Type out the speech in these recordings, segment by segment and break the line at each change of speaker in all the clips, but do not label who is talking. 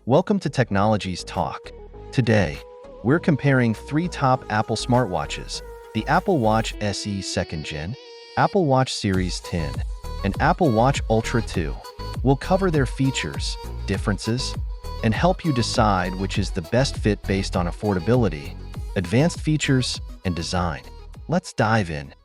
Welcome to Technologies Talk. Today, we're comparing three top Apple smartwatches: the Apple Watch SE 2nd Gen, Apple Watch Series 10, and Apple Watch Ultra 2. We'll cover their features, differences, and help you decide which is the best fit based on affordability, advanced features, and design. Let's dive in.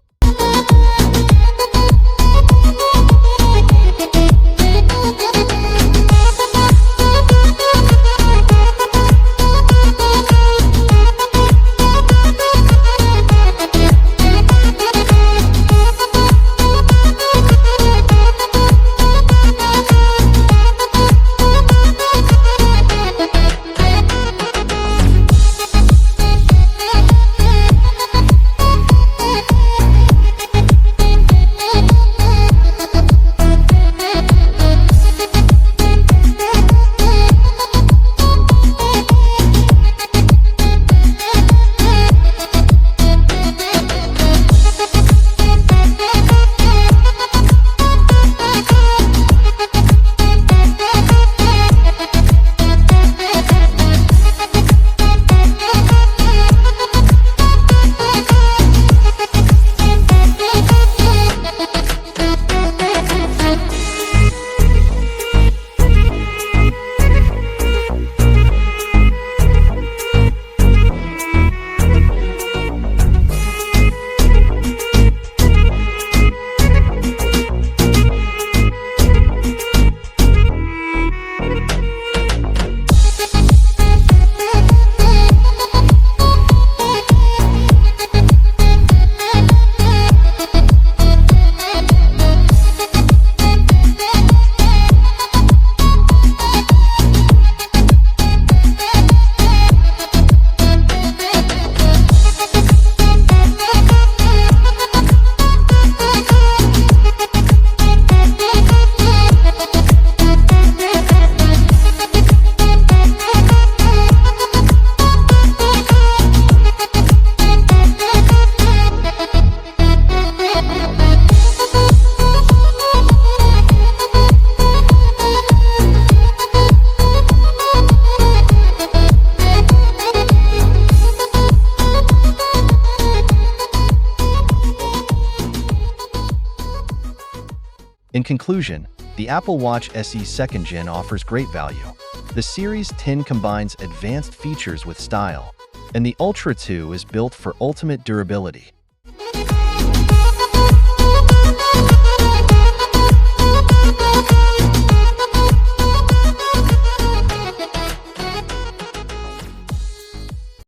In conclusion, the Apple Watch SE 2nd Gen offers great value. The Series 10 combines advanced features with style, and the Ultra 2 is built for ultimate durability.